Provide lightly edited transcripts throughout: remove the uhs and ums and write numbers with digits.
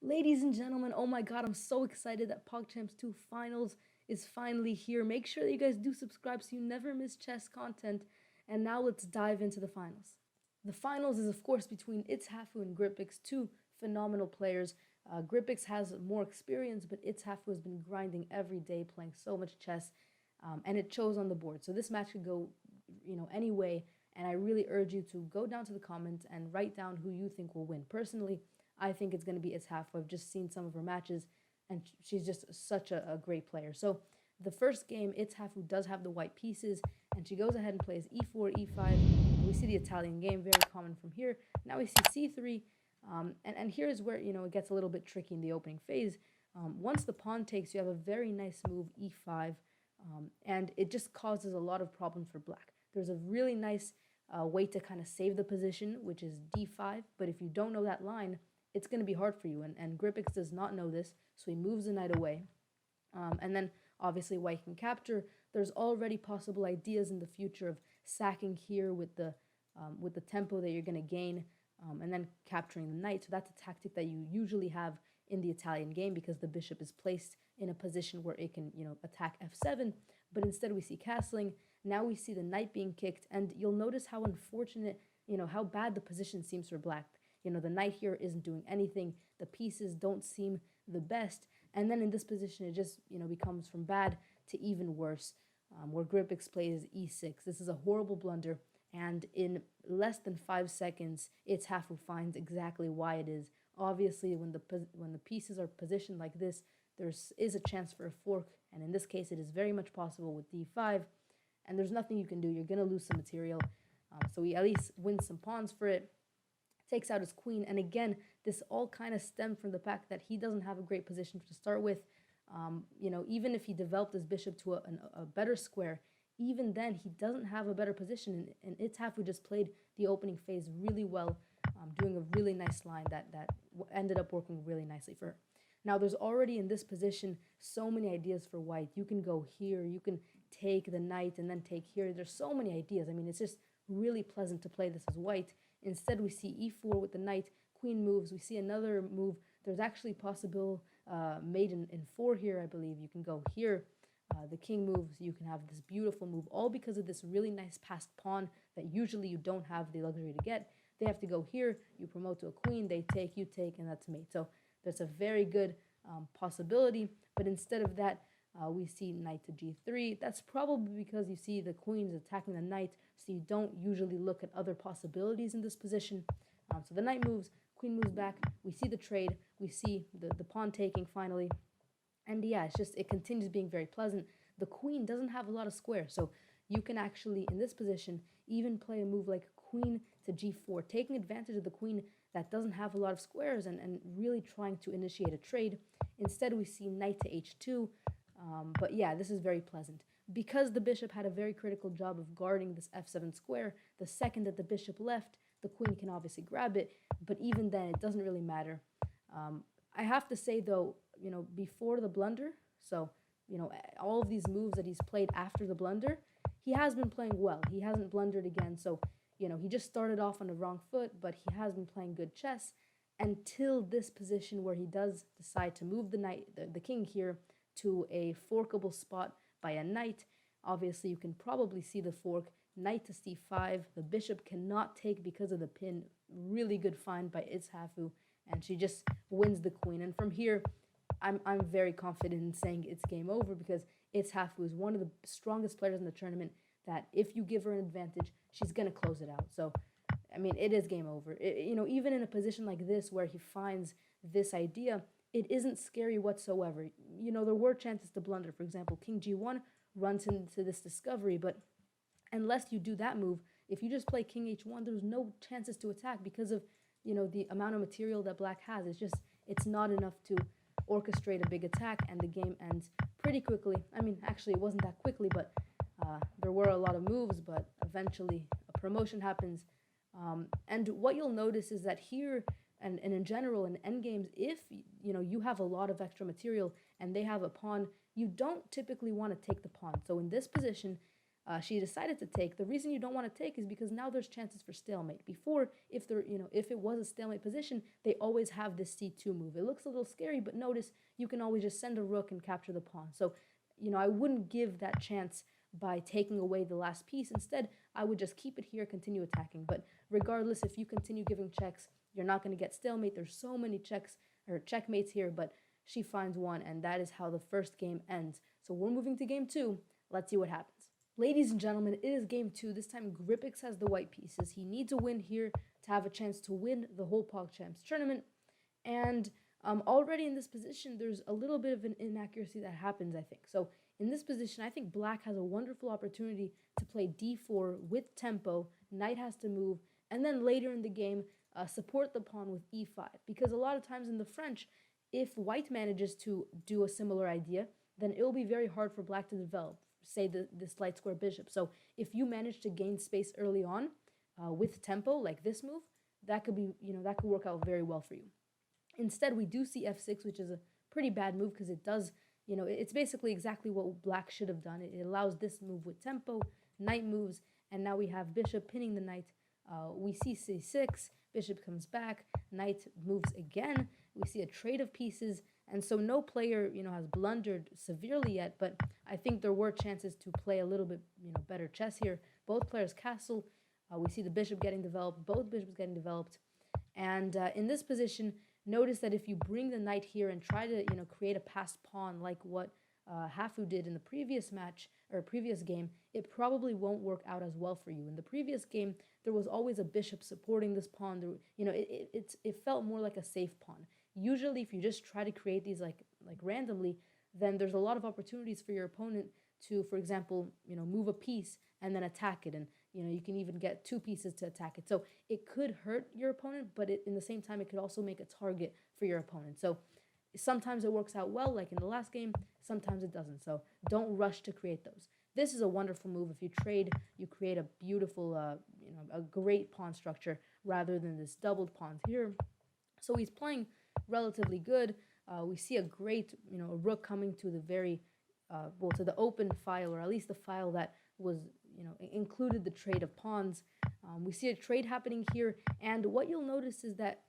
Ladies and gentlemen, oh my god, I'm so excited that Pogchamps 2 Finals is finally here. Make sure that you guys do subscribe so you never miss chess content. And now let's dive into the finals. The finals is, of course, between itsHafu and Gripex, two phenomenal players. Gripex has more experience, but itsHafu has been grinding every day, playing so much chess, and it shows on the board. So this match could go, any way. And I really urge you to go down to the comments and write down who you think will win. Personally, I think it's going to be itsHafu. I've just seen some of her matches, and she's just such a great player. So the first game, itsHafu does have the white pieces, and she goes ahead and plays e4, e5. We see the Italian game, very common from here. Now we see c3, and here's where it gets a little bit tricky in the opening phase. Once the pawn takes, you have a very nice move, e5, and it just causes a lot of problems for black. There's a really nice way to kind of save the position, which is d5, but if you don't know that line, it's going to be hard for you, and Gripex does not know this, so he moves the knight away. And then, obviously, white can capture. There's already possible ideas in the future of sacking here with the tempo that you're going to gain, and then capturing the knight. So that's a tactic that you usually have in the Italian game because the bishop is placed in a position where it can, attack f7. But instead we see castling. Now we see the knight being kicked, and you'll notice how unfortunate, how bad the position seems for black. The knight here isn't doing anything. The pieces don't seem the best. And then in this position, it just, becomes from bad to even worse, where Gripex plays e6. This is a horrible blunder. And in less than 5 seconds, itsHafu finds exactly why it is. Obviously, when the pieces are positioned like this, there is a chance for a fork. And in this case, it is very much possible with d5. And there's nothing you can do. You're going to lose some material. So he at least wins some pawns for it. Takes out his queen, and again, this all kind of stemmed from the fact that he doesn't have a great position to start with. Even if he developed his bishop to a better square, even then he doesn't have a better position. And itsHafu just played the opening phase really well, doing a really nice line that ended up working really nicely for her. Now, there's already in this position so many ideas for white. You can go here, you can take the knight and then take here. There's so many ideas. I mean, it's just really pleasant to play this as white. Instead, we see e4 with the knight, queen moves. We see another move. There's actually possible mate in 4 here, I believe. You can go here. The king moves. You can have this beautiful move, all because of this really nice passed pawn that usually you don't have the luxury to get. They have to go here. You promote to a queen. They take, you take, and that's mate. So there's a very good possibility. But instead of that, we see knight to g3. That's probably because you see the queen is attacking the knight, so you don't usually look at other possibilities in this position. So the knight moves, queen moves back. We see the trade. We see the pawn taking finally. And yeah, it continues being very pleasant. The queen doesn't have a lot of squares, so you can actually, in this position, even play a move like queen to g4, taking advantage of the queen that doesn't have a lot of squares and really trying to initiate a trade. Instead, we see knight to h2. But yeah, this is very pleasant. Because the bishop had a very critical job of guarding this f7 square, the second that the bishop left, the queen can obviously grab it, but even then, it doesn't really matter. I have to say, though, before the blunder, so, all of these moves that he's played after the blunder, he has been playing well. He hasn't blundered again, so, he just started off on the wrong foot, but he has been playing good chess until this position where he does decide to move the king here to a forkable spot by a knight. Obviously, you can probably see the fork. Knight to c5. The bishop cannot take because of the pin. Really good find by itsHafu, and she just wins the queen. And from here, I'm very confident in saying it's game over because itsHafu is one of the strongest players in the tournament that if you give her an advantage, she's going to close it out. So, I mean, it is game over. Even in a position like this where he finds this idea, it isn't scary whatsoever. There were chances to blunder. For example, king g1 runs into this discovery, but unless you do that move, if you just play king h1, there's no chances to attack because of, the amount of material that black has. It's not enough to orchestrate a big attack, and the game ends pretty quickly. I mean, actually, it wasn't that quickly, but there were a lot of moves, but eventually a promotion happens. And what you'll notice is that here, and in general, in endgames, if you have a lot of extra material and they have a pawn, you don't typically want to take the pawn. So in this position, she decided to take. The reason you don't want to take is because now there's chances for stalemate. Before, if if it was a stalemate position, they always have this c2 move. It looks a little scary, but notice you can always just send a rook and capture the pawn. So, I wouldn't give that chance by taking away the last piece. Instead, I would just keep it here, continue attacking. But regardless, if you continue giving checks, you're not going to get stalemate. There's so many checks or checkmates here, but she finds one, and that is how the first game ends. So we're moving to game 2. Let's see what happens. Ladies and gentlemen, it is game 2. This time Gripex has the white pieces. He needs a win here to have a chance to win the whole Pogchamps tournament. And already in this position, there's a little bit of an inaccuracy that happens, I think. So in this position, I think black has a wonderful opportunity to play d4 with tempo. Knight has to move, and then later in the game, support the pawn with e5. Because a lot of times in the French, if white manages to do a similar idea, then it will be very hard for black to develop, say this light square bishop. So if you manage to gain space early on with tempo, like this move, that could be, that could work out very well for you. Instead, we do see f6, which is a pretty bad move because it does, it's basically exactly what black should have done. It allows this move with tempo, knight moves, and now we have bishop pinning the knight. We see c6, bishop comes back, knight moves again. We see a trade of pieces, and so no player, has blundered severely yet, but I think there were chances to play a little bit, better chess here. Both players castle. We see the bishop getting developed, both bishops getting developed, and in this position, notice that if you bring the knight here and try to, create a passed pawn like what Hafu did in the previous match or previous game, it probably won't work out as well for you. In the previous game, there was always a bishop supporting this pawn. It felt more like a safe pawn. Usually, if you just try to create these like randomly, then there's a lot of opportunities for your opponent to, for example, move a piece and then attack it, and you can even get 2 pieces to attack it. So it could hurt your opponent, but in the same time, it could also make a target for your opponent. So sometimes it works out well, like in the last game. Sometimes it doesn't. So don't rush to create those. This is a wonderful move. If you trade, you create a beautiful, a great pawn structure rather than this doubled pawns here. So he's playing relatively good. We see a great, rook coming to the very, to the open file, or at least the file that was, included the trade of pawns. We see a trade happening here, and what you'll notice is that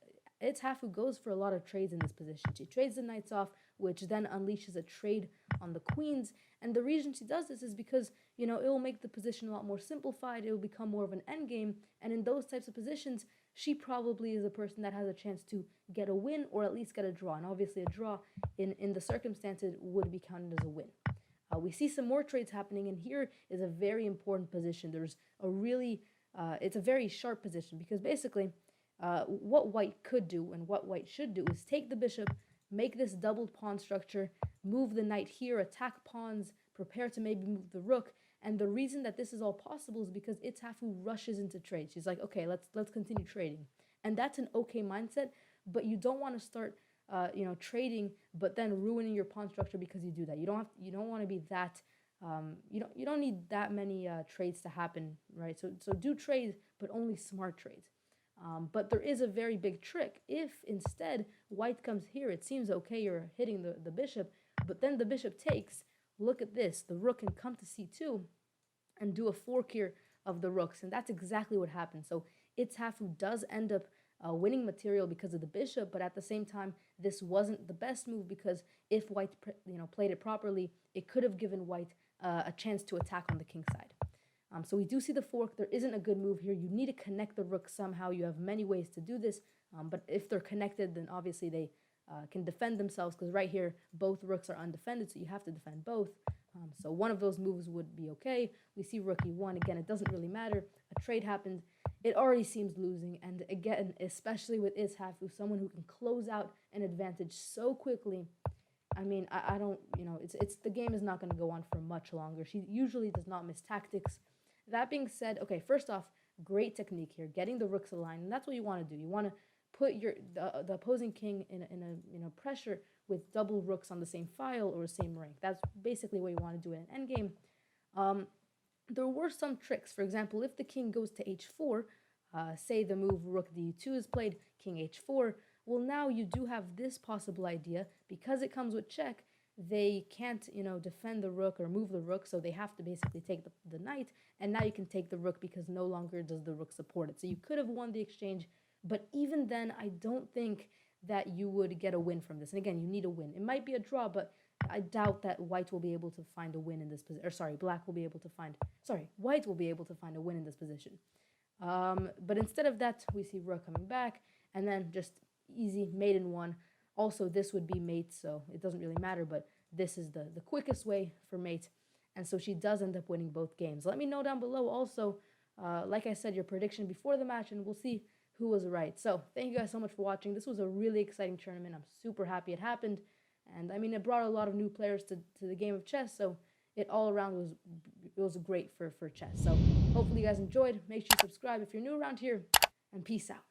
itsHafu goes for a lot of trades in this position. She trades the knights off, which then unleashes a trade on the queens, and the reason she does this is because, it will make the position a lot more simplified. It will become more of an endgame, and in those types of positions, she probably is a person that has a chance to get a win or at least get a draw, and obviously a draw in the circumstances would be counted as a win. We see some more trades happening, and here is a very important position. There's a really, it's a very sharp position because basically what white could do and what white should do is take the bishop, make this doubled pawn structure, move the knight here, attack pawns, prepare to maybe move the rook. And the reason that this is all possible is because itsHafu rushes into trade. She's like, okay, let's continue trading. And that's an okay mindset, but you don't want to start trading, but then ruining your pawn structure because you do that. You don't want to be that, you don't need that many trades to happen, right? So do trades, but only smart trades. But there is a very big trick. If instead white comes here, it seems okay, you're hitting the bishop, but then the bishop takes, look at this, the rook can come to c2 and do a fork here of the rooks, and that's exactly what happened. So itsHafu does end up winning material because of the bishop, but at the same time, this wasn't the best move because if white played it properly, it could have given white a chance to attack on the king side. So we do see the fork. There isn't a good move here. You need to connect the rook somehow. You have many ways to do this, but if they're connected, then obviously they can defend themselves because right here, both rooks are undefended, so you have to defend both. So one of those moves would be okay. We see rook e1. Again, it doesn't really matter. A trade happened. It already seems losing, and again, especially with itsHafu, someone who can close out an advantage so quickly. I mean, I don't, it's the game is not going to go on for much longer. She usually does not miss tactics. That being said, okay, first off, great technique here, getting the rooks aligned, and that's what you want to do. You want to put the opposing king in a pressure with double rooks on the same file or the same rank. That's basically what you want to do in an endgame. There were some tricks. For example, if the king goes to h4, say the move rook d2 is played, king h4, well, now you do have this possible idea. Because it comes with check, they can't, defend the rook or move the rook, so they have to basically take the knight, and now you can take the rook because no longer does the rook support it. So you could have won the exchange, but even then, I don't think that you would get a win from this. And again, you need a win. It might be a draw, but I doubt that white will be able to find a win in this position. Or sorry, white will be able to find a win in this position. But instead of that, we see rook coming back, and then just easy mate in one. Also, this would be mate, so it doesn't really matter, but this is the quickest way for mate. And so she does end up winning both games. Let me know down below also, like I said, your prediction before the match, and we'll see who was right. So thank you guys so much for watching. This was a really exciting tournament. I'm super happy it happened. And I mean, it brought a lot of new players to the game of chess, so it all around was great for chess. So hopefully you guys enjoyed. Make sure you subscribe if you're new around here, and peace out.